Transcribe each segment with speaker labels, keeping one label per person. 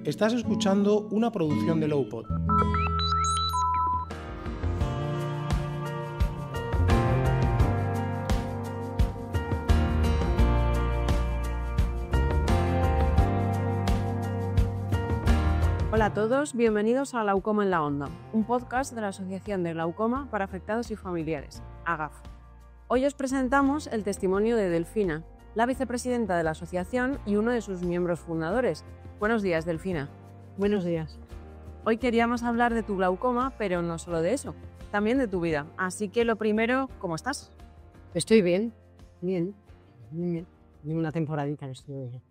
Speaker 1: Estás escuchando una producción de Lowpod.
Speaker 2: Hola a todos, bienvenidos a Glaucoma en la Onda, un podcast de la Asociación de Glaucoma para Afectados y Familiares, AGAF. Hoy os presentamos el testimonio de Delfina, la vicepresidenta de la asociación y uno de sus miembros fundadores. Buenos días, Delfina.
Speaker 3: Buenos días.
Speaker 2: Hoy queríamos hablar de tu glaucoma, pero no solo de eso, también de tu vida. Así que lo primero, ¿cómo estás?
Speaker 3: Estoy bien. Una temporadita que estoy bien.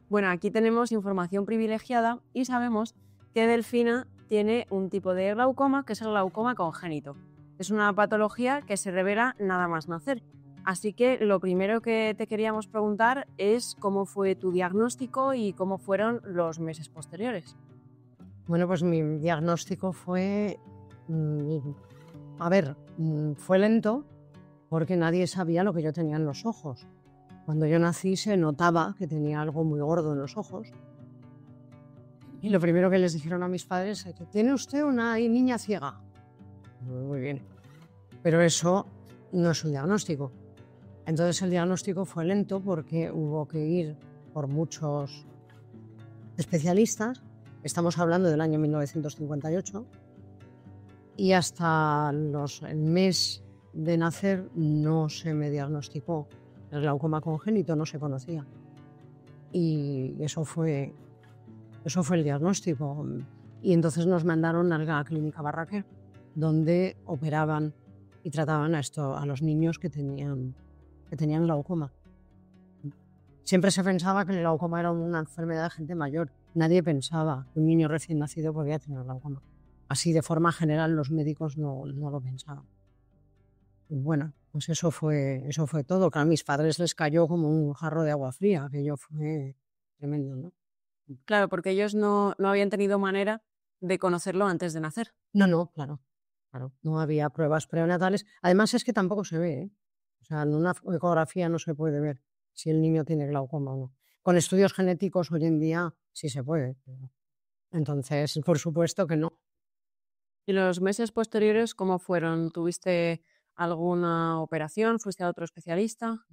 Speaker 2: Bueno, aquí tenemos información privilegiada y sabemos que Delfina tiene un tipo de glaucoma que es el glaucoma congénito. Es una patología que se revela nada más nacer. Así que lo primero que te queríamos preguntar es cómo fue tu diagnóstico y cómo fueron los meses posteriores.
Speaker 3: Bueno, pues mi diagnóstico fue... fue lento porque nadie sabía lo que yo tenía en los ojos. Cuando yo nací se notaba que tenía algo muy gordo en los ojos. Y lo primero que les dijeron a mis padres es que tiene usted una niña ciega. Muy bien. Pero eso no es un diagnóstico. Entonces el diagnóstico fue lento porque hubo que ir por muchos especialistas. Estamos hablando del año 1958. Y hasta el mes de nacer no se me diagnosticó. El glaucoma congénito no se conocía. Y eso fue el diagnóstico. Y entonces nos mandaron a la clínica Barraquer, donde operaban y trataban a los niños que tenían glaucoma. Siempre se pensaba que el glaucoma era una enfermedad de gente mayor. Nadie pensaba que un niño recién nacido podía tener glaucoma. Así, de forma general, los médicos no lo pensaban. Y bueno, pues eso fue todo. Claro, a mis padres les cayó como un jarro de agua fría, aquello fue tremendo, ¿no?
Speaker 2: Claro, porque ellos no habían tenido manera de conocerlo antes de nacer.
Speaker 3: No, claro. No había pruebas prenatalles. Además es que tampoco se ve, ¿eh? O sea, en una ecografía no se puede ver si el niño tiene glaucoma o no. Con estudios genéticos hoy en día sí se puede. Entonces, por supuesto que no.
Speaker 2: ¿Y los meses posteriores cómo fueron? ¿Tuviste alguna operación? ¿Fuiste a otro especialista?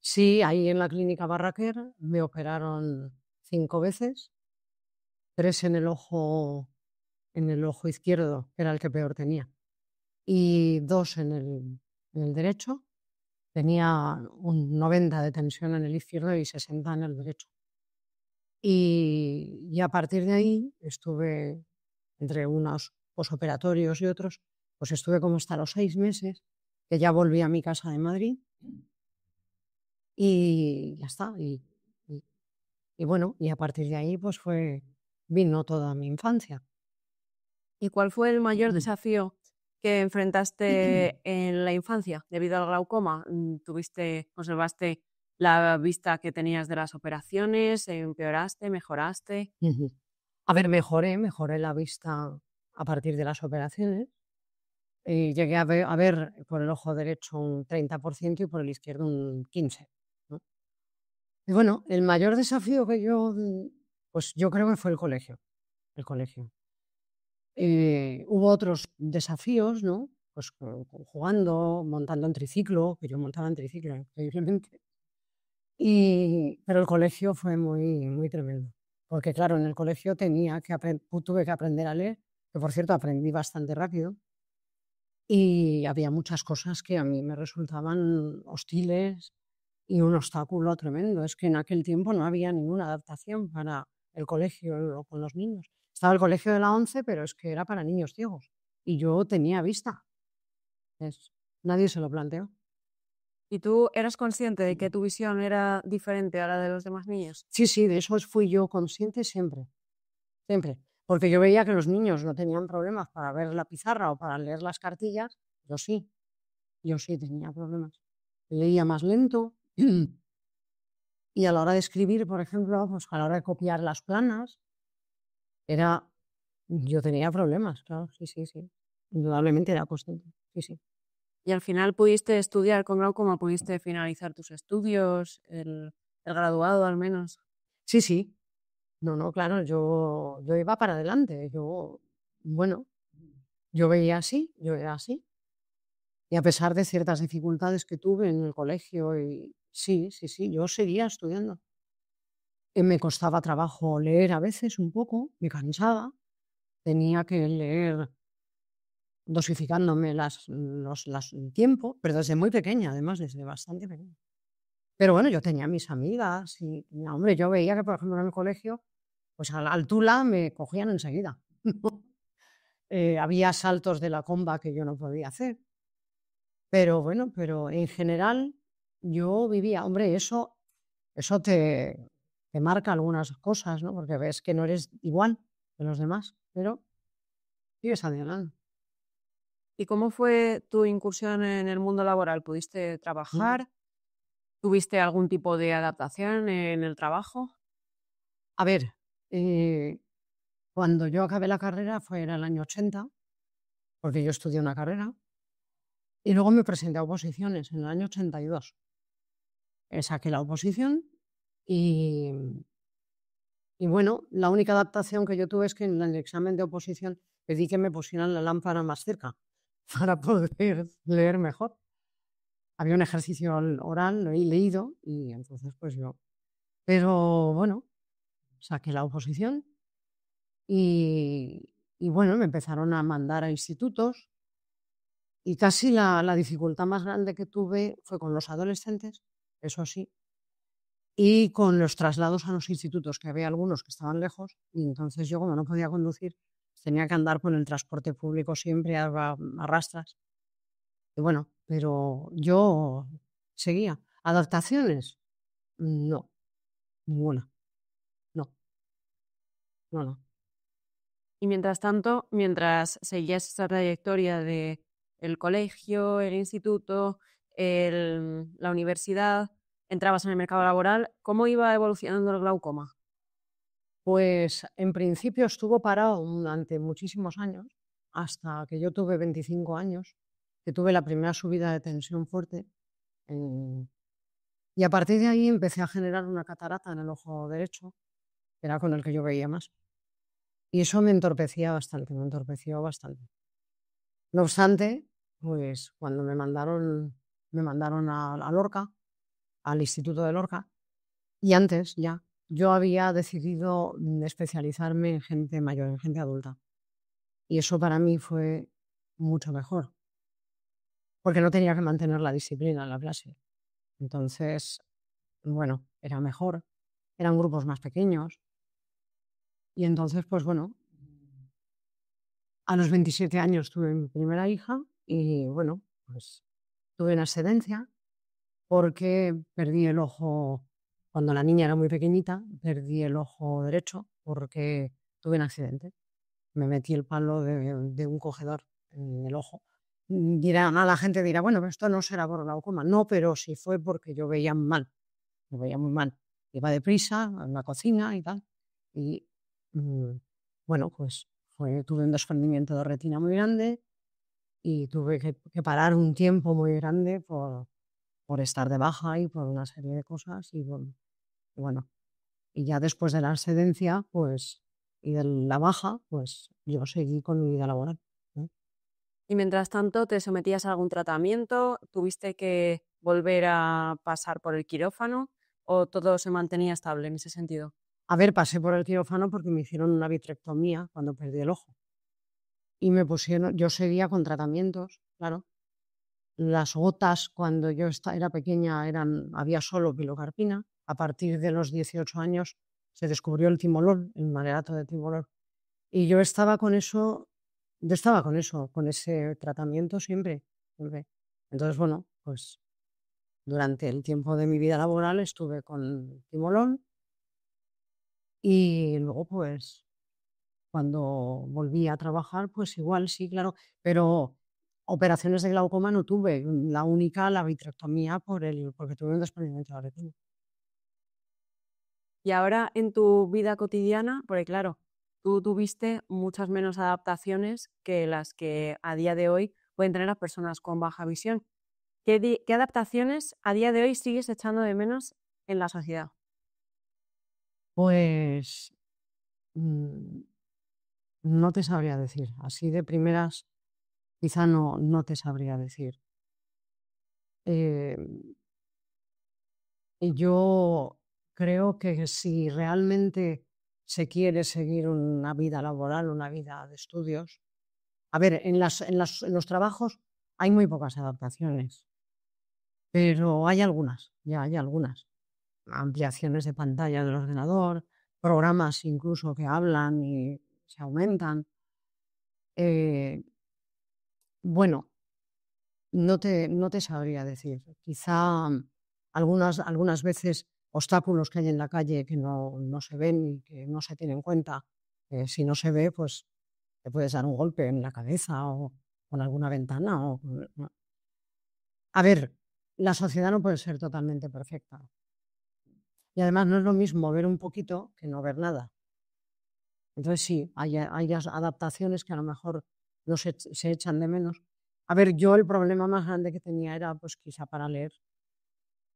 Speaker 3: Sí, ahí en la clínica Barraquer me operaron 5 veces, 3 en el ojo izquierdo, que era el que peor tenía, y 2 en el derecho. Tenía un 90 de tensión en el izquierdo y 60 en el derecho. Y a partir de ahí estuve, entre unos posoperatorios y otros, pues estuve como hasta los 6 meses, que ya volví a mi casa de Madrid. Y ya está. Y bueno, y a partir de ahí pues vino toda mi infancia.
Speaker 2: ¿Y cuál fue el mayor desafío que enfrentaste en la infancia debido al glaucoma? ¿Conservaste la vista que tenías de las operaciones? ¿Empeoraste? ¿Mejoraste?
Speaker 3: A ver, mejoré la vista a partir de las operaciones. Y llegué a ver por el ojo derecho un 30% y por el izquierdo un 15%, ¿no? Y bueno, el mayor desafío que pues yo creo que fue el colegio. Hubo otros desafíos, ¿no? Pues jugando, montando en triciclo, que yo montaba en triciclo increíblemente. Pero el colegio fue muy, muy tremendo. Porque claro, en el colegio tuve que aprender a leer, que por cierto aprendí bastante rápido. Y había muchas cosas que a mí me resultaban hostiles y un obstáculo tremendo. Es que en aquel tiempo no había ninguna adaptación para el colegio con los niños. Estaba el colegio de la ONCE, pero es que era para niños ciegos. Y yo tenía vista. Nadie se lo planteó.
Speaker 2: ¿Y tú eras consciente de que tu visión era diferente a la de los demás niños?
Speaker 3: Sí, de eso fui yo consciente siempre. Siempre. Porque yo veía que los niños no tenían problemas para ver la pizarra o para leer las cartillas. Yo sí tenía problemas. Leía más lento. Y a la hora de escribir, por ejemplo, pues a la hora de copiar las planas, yo tenía problemas, claro, sí. Indudablemente era consciente, sí.
Speaker 2: ¿Y al final pudiste estudiar con glaucoma? ¿Pudiste finalizar tus estudios, el graduado al menos?
Speaker 3: Sí. No, claro, yo iba para adelante. Bueno, yo veía así, yo era así. Y a pesar de ciertas dificultades que tuve en el colegio, y sí, yo seguía estudiando. Me costaba trabajo leer a veces un poco, me cansaba, tenía que leer dosificándome el tiempo, pero desde muy pequeña, además, desde bastante pequeña. Pero bueno, yo tenía mis amigas y, hombre, yo veía que, por ejemplo, en el colegio, pues al Tula me cogían enseguida. Había saltos de la comba que yo no podía hacer. Pero bueno, pero en general yo vivía, hombre, eso te marca algunas cosas, ¿no? Porque ves que no eres igual que los demás, pero sigues adelante.
Speaker 2: ¿Y cómo fue tu incursión en el mundo laboral? ¿Pudiste
Speaker 3: Mm.
Speaker 2: trabajar? ¿Tuviste algún tipo de adaptación en el trabajo?
Speaker 3: A ver, eh, cuando yo acabé la carrera en el año 80, porque yo estudié una carrera, y luego me presenté a oposiciones en el año 82. Saqué la oposición y, y bueno, la única adaptación que yo tuve es que en el examen de oposición pedí que me pusieran la lámpara más cerca para poder leer mejor. Había un ejercicio oral, lo he leído y entonces pues yo. Pero bueno, saqué la oposición y bueno, me empezaron a mandar a institutos y casi la dificultad más grande que tuve fue con los adolescentes, eso sí, y con los traslados a los institutos, que había algunos que estaban lejos y entonces yo, como no podía conducir, tenía que andar con el transporte público siempre a rastras. Y bueno, pero yo seguía. ¿Adaptaciones? No, ninguna. No, no.
Speaker 2: Y mientras tanto, mientras seguías esta trayectoria de el colegio, el instituto, la universidad, entrabas en el mercado laboral, ¿cómo iba evolucionando el glaucoma?
Speaker 3: Pues en principio estuvo parado durante muchísimos años, hasta que yo tuve 25 años, que tuve la primera subida de tensión fuerte. Y a partir de ahí empecé a generar una catarata en el ojo derecho, que era con el que yo veía más. Y eso me entorpecía bastante, me entorpeció bastante. No obstante, pues cuando me mandaron a Lorca, al Instituto de Lorca, y antes ya, yo había decidido especializarme en gente mayor, en gente adulta. Y eso para mí fue mucho mejor, porque no tenía que mantener la disciplina en la clase. Entonces, bueno, era mejor, eran grupos más pequeños. Y entonces, pues bueno, a los 27 años tuve mi primera hija y bueno, pues tuve una excedencia porque perdí el ojo, cuando la niña era muy pequeñita, perdí el ojo derecho porque tuve un accidente. Me metí el palo de un cogedor en el ojo. La gente dirá, bueno, pero esto no será por glaucoma. No, pero sí fue porque yo veía mal, yo veía muy mal. Iba deprisa en la cocina y tal. Y mm, bueno, pues tuve un desprendimiento de retina muy grande y tuve que parar un tiempo muy grande por estar de baja y por una serie de cosas. Y bueno, y ya después de la excedencia, pues, y de la baja, pues yo seguí con mi vida laboral, ¿no?
Speaker 2: Y mientras tanto, ¿te sometías a algún tratamiento? ¿Tuviste que volver a pasar por el quirófano o todo se mantenía estable en ese sentido?
Speaker 3: A ver, pasé por el quirófano porque me hicieron una vitrectomía cuando perdí el ojo. Y me pusieron, yo seguía con tratamientos, claro. Las gotas cuando yo era pequeña había solo pilocarpina. A partir de los 18 años se descubrió el timolol, el malerato de timolol. Y yo estaba con eso, con ese tratamiento siempre, siempre. Entonces, bueno, pues durante el tiempo de mi vida laboral estuve con timolol y luego, pues, cuando volví a trabajar, pues igual sí, claro, pero operaciones de glaucoma no tuve. La única, la vitrectomía porque tuve un desprendimiento de la retina.
Speaker 2: Y ahora en tu vida cotidiana, porque claro, tú tuviste muchas menos adaptaciones que las que a día de hoy pueden tener las personas con baja visión. ¿Qué adaptaciones a día de hoy sigues echando de menos en la sociedad?
Speaker 3: Pues mm, no te sabría decir. Así de primeras, quizá no te sabría decir. Eh, y yo creo que si realmente se quiere seguir una vida laboral, una vida de estudios, a ver, en los trabajos hay muy pocas adaptaciones, pero hay algunas, ya hay algunas. Ampliaciones de pantalla del ordenador, programas incluso que hablan y se aumentan. Eh, bueno, no te sabría decir. Quizá algunas veces obstáculos que hay en la calle que no se ven y que no se tienen en cuenta. Si no se ve, pues te puedes dar un golpe en la cabeza o con alguna ventana. A ver, la sociedad no puede ser totalmente perfecta. Y además no es lo mismo ver un poquito que no ver nada. Entonces sí, hay adaptaciones que a lo mejor no se echan de menos. A ver, yo el problema más grande que tenía era pues quizá para leer.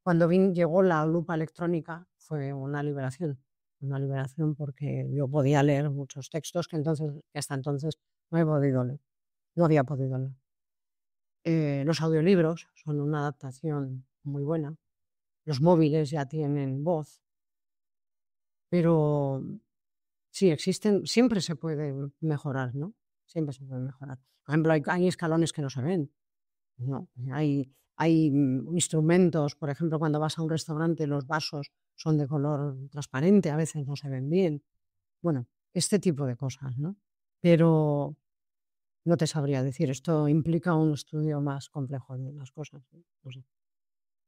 Speaker 3: Cuando llegó la lupa electrónica fue una liberación porque yo podía leer muchos textos que hasta entonces no he podido leer, no había podido leer. Los audiolibros son una adaptación muy buena. Los móviles ya tienen voz, pero sí, existen, siempre se puede mejorar, ¿no? Siempre se puede mejorar. Por ejemplo, hay escalones que no se ven, ¿no? Hay instrumentos, por ejemplo, cuando vas a un restaurante, los vasos son de color transparente, a veces no se ven bien. Bueno, este tipo de cosas, ¿no? Pero no te sabría decir, esto implica un estudio más complejo de las cosas, ¿no? No sé.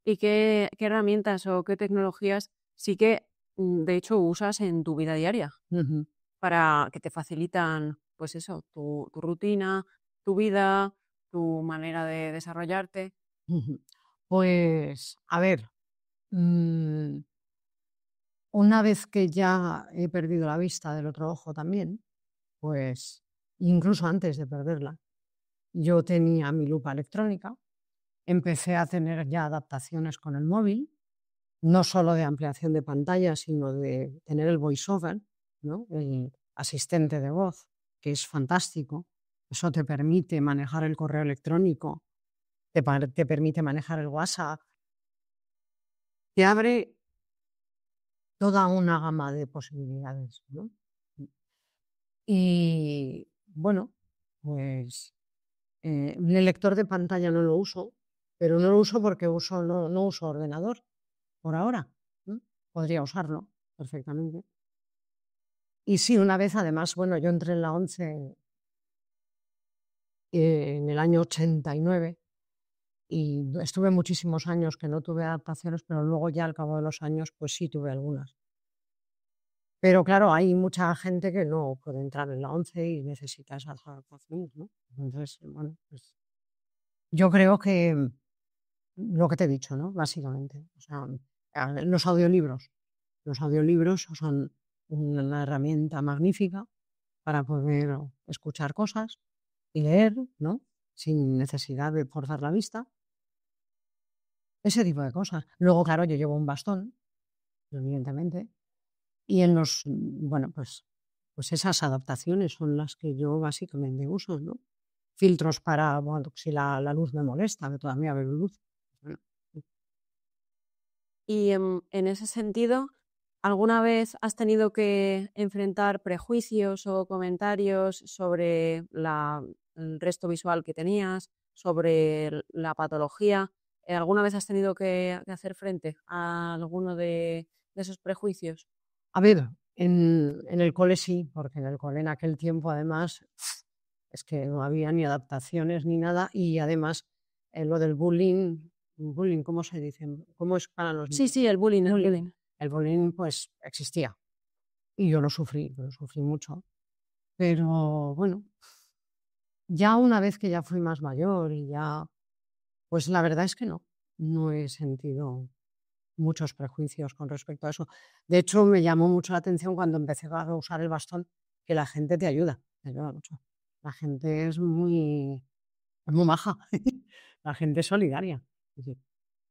Speaker 2: ¿Y qué herramientas o qué tecnologías sí que, de hecho, usas en tu vida diaria
Speaker 3: Ujú,
Speaker 2: para que te facilitan, pues eso, tu rutina, tu vida, tu manera de desarrollarte?
Speaker 3: ujú. Pues, a ver, mm, una vez que ya he perdido la vista del otro ojo también, pues incluso antes de perderla, yo tenía mi lupa electrónica, empecé a tener ya adaptaciones con el móvil, no solo de ampliación de pantalla, sino de tener el voiceover, ¿no? El asistente de voz, que es fantástico. Eso te permite manejar el correo electrónico, te permite manejar el WhatsApp, te abre toda una gama de posibilidades, ¿no? Y bueno, pues el lector de pantalla no lo uso, pero no lo uso porque no uso ordenador por ahora. ¿No? Podría usarlo perfectamente. Y sí, una vez además, bueno, yo entré en la 11 en el año 89 y estuve muchísimos años que no tuve adaptaciones, pero luego ya al cabo de los años, pues sí tuve algunas. Pero claro, hay mucha gente que no puede entrar en la 11 y necesita esas adaptaciones, ¿no? Entonces, bueno, pues yo creo que lo que te he dicho, ¿no? Básicamente. O sea, los audiolibros. Los audiolibros son una herramienta magnífica para poder escuchar cosas y leer, ¿no? Sin necesidad de forzar la vista. Ese tipo de cosas. Luego, claro, yo llevo un bastón, evidentemente, y bueno, pues esas adaptaciones son las que yo básicamente uso, ¿no? Filtros para, bueno, si la luz me molesta, que todavía veo luz. Bueno,
Speaker 2: Y en ese sentido, ¿alguna vez has tenido que enfrentar prejuicios o comentarios sobre el resto visual que tenías, sobre la patología? ¿Alguna vez has tenido que hacer frente a alguno de esos prejuicios?
Speaker 3: a ver, en el cole sí, porque en el cole en aquel tiempo además es que no había ni adaptaciones ni nada y además lo del bullying, ¿cómo se dice? ¿Cómo es para los
Speaker 2: Sí,
Speaker 3: niños?
Speaker 2: sí, el bullying, el
Speaker 3: Bullying.
Speaker 2: bullying.
Speaker 3: El bullying pues existía y yo lo sufrí mucho. Pero bueno, ya una vez que ya fui más mayor y ya, pues la verdad es que no he sentido muchos prejuicios con respecto a eso. De hecho, me llamó mucho la atención cuando empecé a usar el bastón que la gente te ayuda mucho. La gente es muy maja, la gente es solidaria. Sí, sí.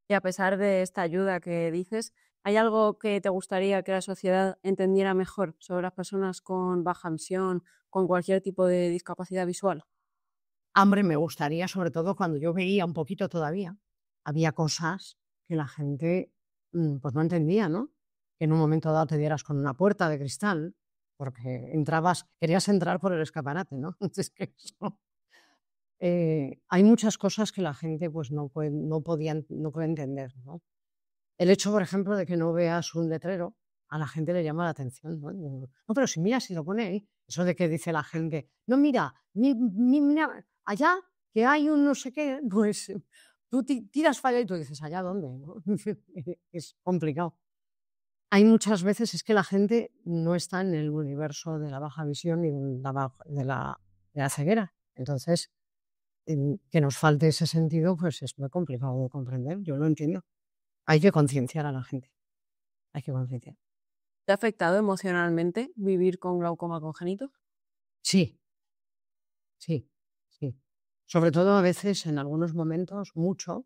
Speaker 2: Y a pesar de esta ayuda que dices, ¿Hay algo que te gustaría que la sociedad entendiera mejor sobre las personas con baja visión, con cualquier tipo de discapacidad visual?
Speaker 3: Hambre me gustaría, sobre todo cuando yo veía un poquito todavía, había cosas que la gente pues no entendía, ¿no? Que en un momento dado te dieras con una puerta de cristal, porque querías entrar por el escaparate, ¿no? Entonces, que eso, hay muchas cosas que la gente pues no puede entender, ¿no? El hecho, por ejemplo, de que no veas un letrero, a la gente le llama la atención, ¿no? No, pero si mira, si lo pone ahí. Eso de que dice la gente, no, mira, mira, allá que hay un no sé qué, pues tú tiras falla y tú dices, ¿allá dónde? ¿No? Es complicado. Hay muchas veces es que la gente no está en el universo de la baja visión ni de la ceguera. Entonces, que nos falte ese sentido, pues es muy complicado de comprender. Yo lo entiendo. Hay que concienciar a la gente. Hay que concienciar.
Speaker 2: ¿Te ha afectado emocionalmente vivir con glaucoma congénito?
Speaker 3: Sí, sí, sí. Sobre todo a veces, en algunos momentos, mucho,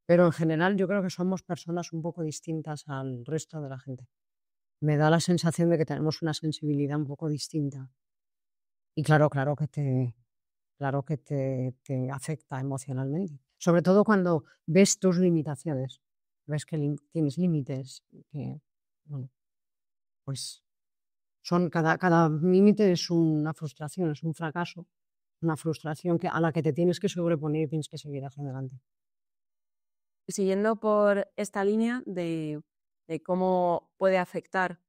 Speaker 3: pero en general yo creo que somos personas un poco distintas al resto de la gente. Me da la sensación de que tenemos una sensibilidad un poco distinta. Y claro que te afecta emocionalmente. Sobre todo cuando ves tus limitaciones, ves que tienes límites, que, bueno, pues cada límite es una frustración, es un fracaso, una frustración a la que te tienes que sobreponer y tienes que seguir hacia adelante.
Speaker 2: Siguiendo por esta línea de cómo puede afectar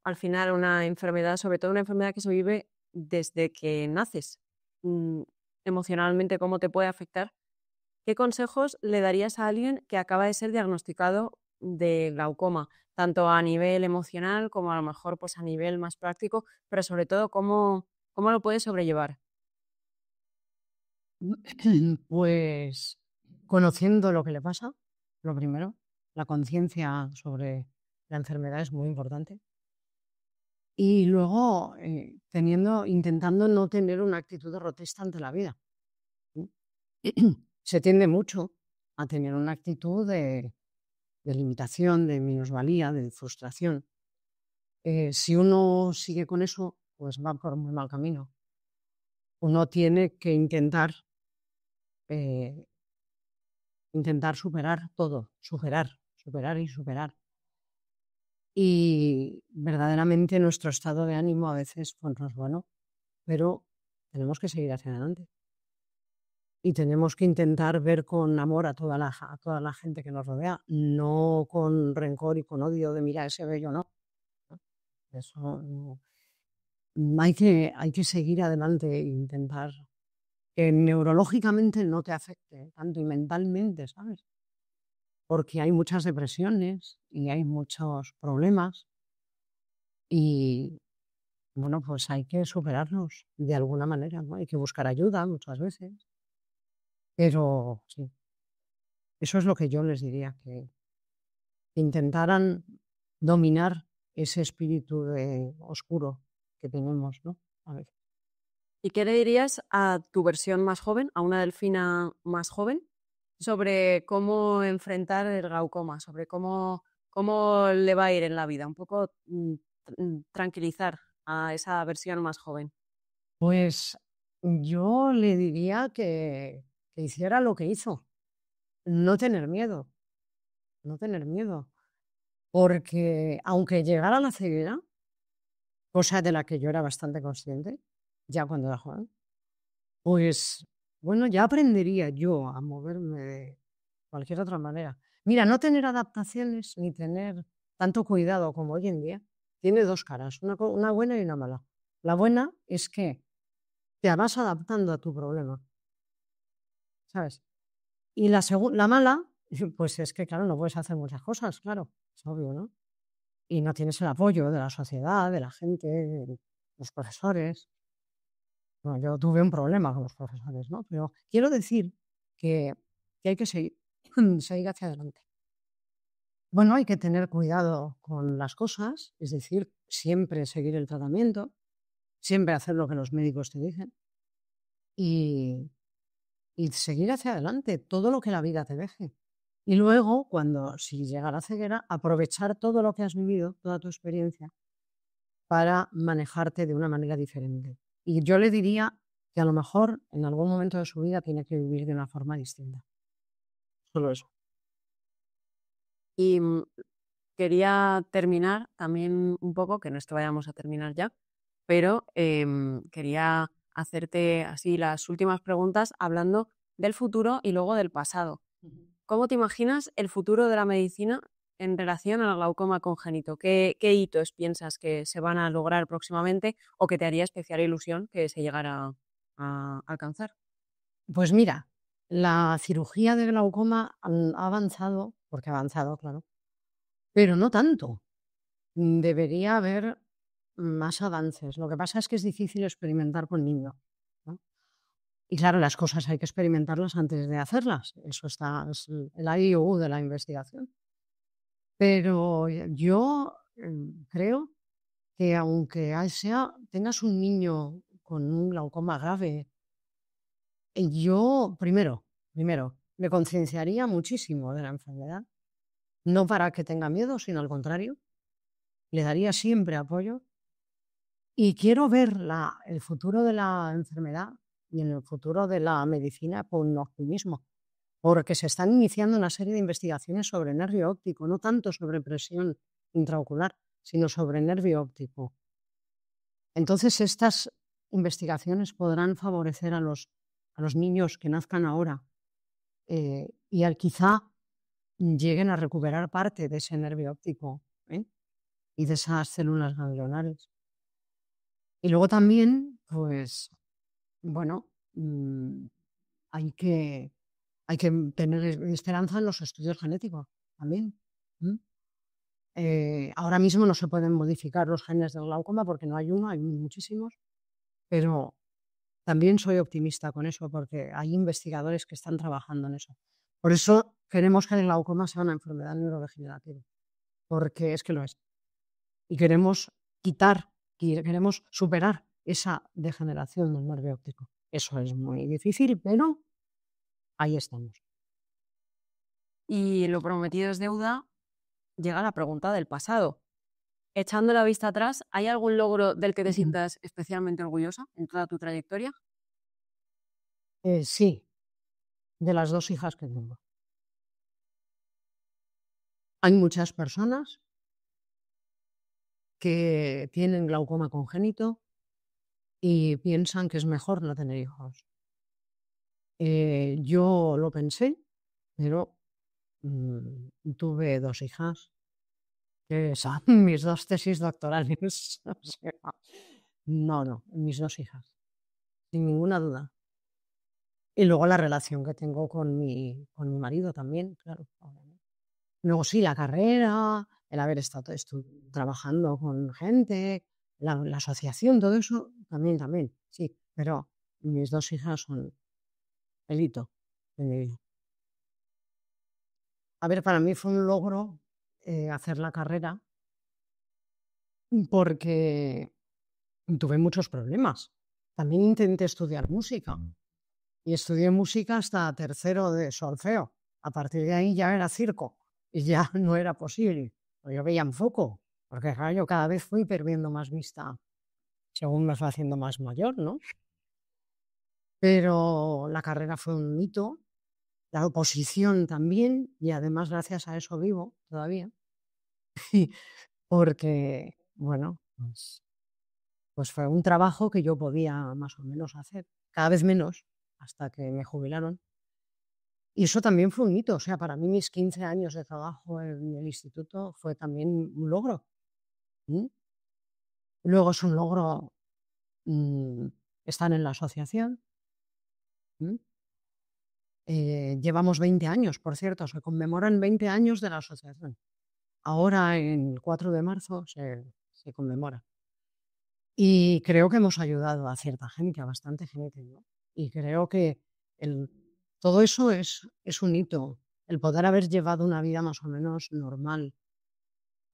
Speaker 2: al final una enfermedad, sobre todo una enfermedad que se vive desde que naces, mm, emocionalmente, cómo te puede afectar, ¿qué consejos le darías a alguien que acaba de ser diagnosticado de glaucoma, tanto a nivel emocional como a lo mejor pues a nivel más práctico, pero sobre todo cómo lo puede sobrellevar?
Speaker 3: Pues conociendo lo que le pasa, lo primero, la conciencia sobre la enfermedad es muy importante. Y luego intentando no tener una actitud derrotista ante la vida. ¿Sí? Se tiende mucho a tener una actitud de limitación, de minusvalía, de frustración. Si uno sigue con eso, pues va por muy mal camino. Uno tiene que eh, intentar superar todo, superar y superar. Y verdaderamente nuestro estado de ánimo a veces pues, no es bueno, pero tenemos que seguir hacia adelante. Y tenemos que intentar ver con amor a a toda la gente que nos rodea, no con rencor y con odio de mira ese bello, no. ¿No? Eso no. Hay que seguir adelante e intentar que neurológicamente no te afecte tanto y mentalmente, ¿sabes? Porque hay muchas depresiones y hay muchos problemas y, bueno, pues hay que superarlos de alguna manera, ¿no? Hay que buscar ayuda muchas veces, pero sí, eso es lo que yo les diría, que intentaran dominar ese espíritu oscuro que tenemos, ¿no? A veces.
Speaker 2: ¿Y qué le dirías a tu versión más joven, a una Delfina más joven, sobre cómo enfrentar el glaucoma, sobre cómo le va a ir en la vida? Un poco tranquilizar a esa versión más joven.
Speaker 3: Pues yo le diría que hiciera lo que hizo, no tener miedo, no tener miedo, porque aunque llegara a la ceguera, cosa de la que yo era bastante consciente, ya cuando era joven, pues bueno, ya aprendería yo a moverme de cualquier otra manera. Mira, no tener adaptaciones ni tener tanto cuidado como hoy en día tiene dos caras, una buena y una mala. La buena es que te vas adaptando a tu problema, ¿sabes? Y la mala, pues es que, claro, no puedes hacer muchas cosas, claro, es obvio, ¿no? Y no tienes el apoyo de la sociedad, de la gente, de los profesores. Bueno, yo tuve un problema con los profesores, ¿no? Pero quiero decir que, que hay que seguir, seguir hacia adelante. Bueno, hay que tener cuidado con las cosas, es decir, siempre seguir el tratamiento, siempre hacer lo que los médicos te dicen y seguir hacia adelante, todo lo que la vida te deje. Y luego, si llega la ceguera, aprovechar todo lo que has vivido, toda tu experiencia, para manejarte de una manera diferente. Y yo le diría que a lo mejor en algún momento de su vida tiene que vivir de una forma distinta. Solo eso.
Speaker 2: Y quería terminar también un poco, que no es que vayamos a terminar ya, pero quería hacerte así las últimas preguntas hablando del futuro y luego del pasado. ¿Cómo te imaginas el futuro de la medicina en relación al glaucoma congénito? ¿Qué hitos piensas que se van a lograr próximamente o que te haría especial ilusión que se llegara a alcanzar?
Speaker 3: Pues mira, la cirugía de glaucoma ha avanzado, porque ha avanzado, claro, pero no tanto. Debería haber más avances. Lo que pasa es que es difícil experimentar con niños, ¿no? Y claro, las cosas hay que experimentarlas antes de hacerlas. Eso es el I+U de la investigación. Pero yo creo que aunque tengas un niño con un glaucoma grave, yo primero, me concienciaría muchísimo de la enfermedad. No para que tenga miedo, sino al contrario. Le daría siempre apoyo. Y quiero ver el futuro de la enfermedad y en el futuro de la medicina con optimismo, porque se están iniciando una serie de investigaciones sobre nervio óptico, no tanto sobre presión intraocular, sino sobre nervio óptico. Entonces, estas investigaciones podrán favorecer a los niños que nazcan ahora y quizá lleguen a recuperar parte de ese nervio óptico y de esas células ganglionares. Y luego también, pues, bueno, hay que tener esperanza en los estudios genéticos también. Ahora mismo no se pueden modificar los genes del glaucoma porque no hay uno, hay muchísimos, pero también soy optimista con eso porque hay investigadores que están trabajando en eso. Por eso queremos que el glaucoma sea una enfermedad neurodegenerativa, porque es que lo es. Y queremos superar esa degeneración del nervio óptico. Eso es muy difícil, pero ahí estamos.
Speaker 2: Y lo prometido es deuda, llega la pregunta del pasado. Echando la vista atrás, ¿hay algún logro del que te sientas especialmente orgullosa en toda tu trayectoria?
Speaker 3: Sí, de las 2 hijas que tengo. Hay muchas personas que tienen glaucoma congénito y piensan que es mejor no tener hijos. Yo lo pensé, pero tuve 2 hijas que son mis 2 tesis doctorales. O sea, no, mis 2 hijas, sin ninguna duda. Y luego la relación que tengo con mi marido también, claro, obviamente. Luego sí, la carrera, el haber estado trabajando con gente, la asociación, todo eso también, sí. Pero mis 2 hijas son el hito de mi vida. A ver, para mí fue un logro hacer la carrera porque tuve muchos problemas. También intenté estudiar música y estudié música hasta tercero de solfeo. A partir de ahí ya era circo y ya no era posible. Yo veía en foco, porque claro, yo cada vez fui perdiendo más vista según me fue haciendo más mayor, ¿no? Pero la carrera fue un hito, la oposición también, y además gracias a eso vivo todavía, porque, bueno, pues fue un trabajo que yo podía más o menos hacer, cada vez menos, hasta que me jubilaron. Y eso también fue un hito, o sea, para mí mis 15 años de trabajo en el instituto fue también un logro. Luego es un logro estar en la asociación. Llevamos 20 años, por cierto, se conmemoran 20 años de la asociación. Ahora, el 4 de marzo, se conmemora. Y creo que hemos ayudado a cierta gente, a bastante gente, ¿no? Y creo que todo eso es un hito, el poder haber llevado una vida más o menos normal.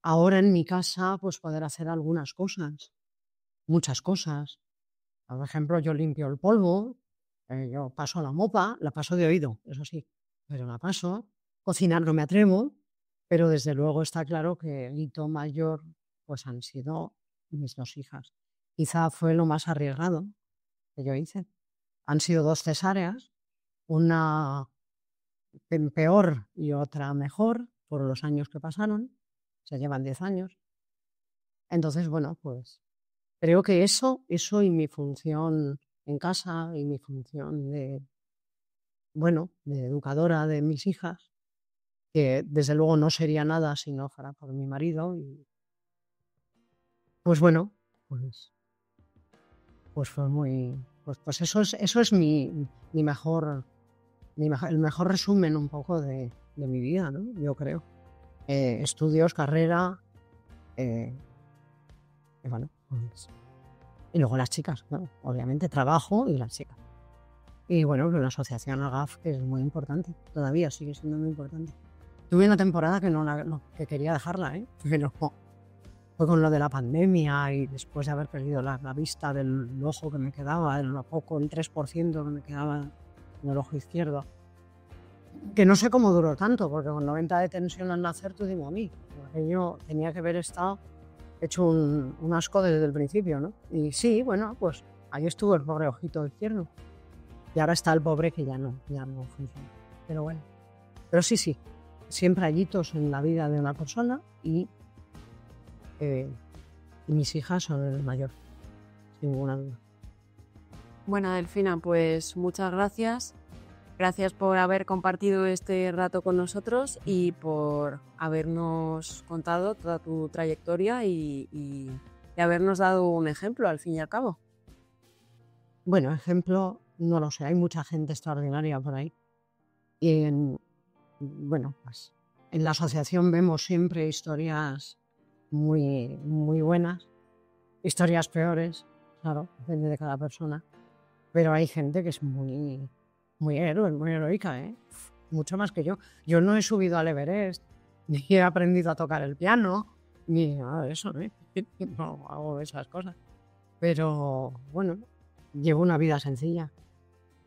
Speaker 3: Ahora en mi casa, pues poder hacer algunas cosas, muchas cosas. Por ejemplo, yo limpio el polvo, yo paso la mopa, la paso de oído, eso sí, pero la paso. Cocinar no me atrevo, pero desde luego está claro que el hito mayor pues han sido mis 2 hijas. Quizá fue lo más arriesgado que yo hice. Han sido 2 cesáreas, una peor y otra mejor por los años que pasaron, se llevan 10 años. Entonces, bueno, pues creo que eso y mi función en casa y mi función de educadora de mis hijas, que desde luego no sería nada si no fuera por mi marido. Y pues bueno, pues fue muy... Pues eso es el mejor resumen un poco de mi vida, ¿no? Yo creo. Estudios, carrera, y bueno, pues... Y luego las chicas, ¿no? Obviamente trabajo y las chicas. Y bueno, la asociación AGAF, que es muy importante, todavía sigue siendo muy importante. Tuve una temporada que quería dejarla, pero fue con lo de la pandemia y después de haber perdido la vista del ojo que me quedaba, el 3% que me quedaba en el ojo izquierdo. Que no sé cómo duró tanto, porque con 90 de tensión al nacer tuvimos a mí. Porque yo tenía que haber estado hecho un asco desde el principio, ¿no? Y sí, bueno, pues ahí estuvo el pobre ojito izquierdo. Y ahora está el pobre que ya no funciona. Pero bueno, pero sí, siempre hay hitos en la vida de una persona y mis hijas son el mayor, sin ninguna duda.
Speaker 2: Bueno, Delfina, pues muchas gracias. Gracias por haber compartido este rato con nosotros y por habernos contado toda tu trayectoria y habernos dado un ejemplo, al fin y al cabo.
Speaker 3: Bueno, ejemplo, no lo sé, hay mucha gente extraordinaria por ahí. Y pues en la asociación vemos siempre historias muy, muy buenas, historias peores, claro, depende de cada persona. Pero hay gente que es muy, muy héroe, muy heroica, mucho más que yo. Yo no he subido al Everest, ni he aprendido a tocar el piano, ni nada de eso, no hago esas cosas. Pero bueno, llevo una vida sencilla,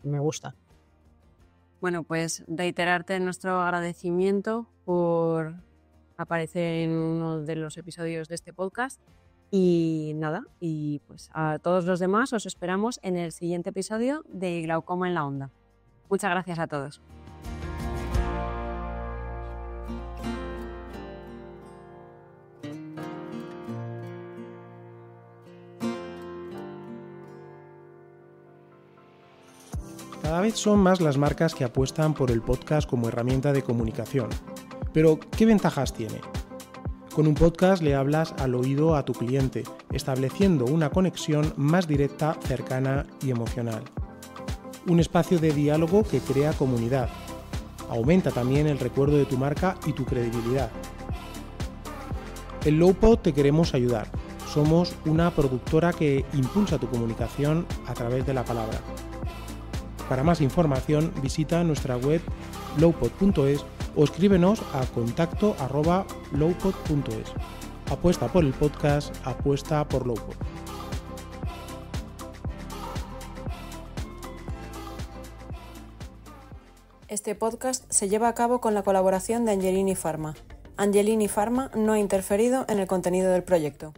Speaker 3: me gusta.
Speaker 2: Bueno, pues reiterarte nuestro agradecimiento por aparecer en uno de los episodios de este podcast. Y nada, y pues a todos los demás os esperamos en el siguiente episodio de Glaucoma en la Onda. Muchas gracias a todos.
Speaker 1: Cada vez son más las marcas que apuestan por el podcast como herramienta de comunicación. Pero, ¿qué ventajas tiene? Con un podcast le hablas al oído a tu cliente, estableciendo una conexión más directa, cercana y emocional. Un espacio de diálogo que crea comunidad. Aumenta también el recuerdo de tu marca y tu credibilidad. En Lowpod te queremos ayudar. Somos una productora que impulsa tu comunicación a través de la palabra. Para más información visita nuestra web lowpod.es o escríbenos a contacto@lowpod.es. Apuesta por el podcast, apuesta por Lowpod.
Speaker 2: Este podcast se lleva a cabo con la colaboración de Angelini Pharma. Angelini Pharma no ha interferido en el contenido del proyecto.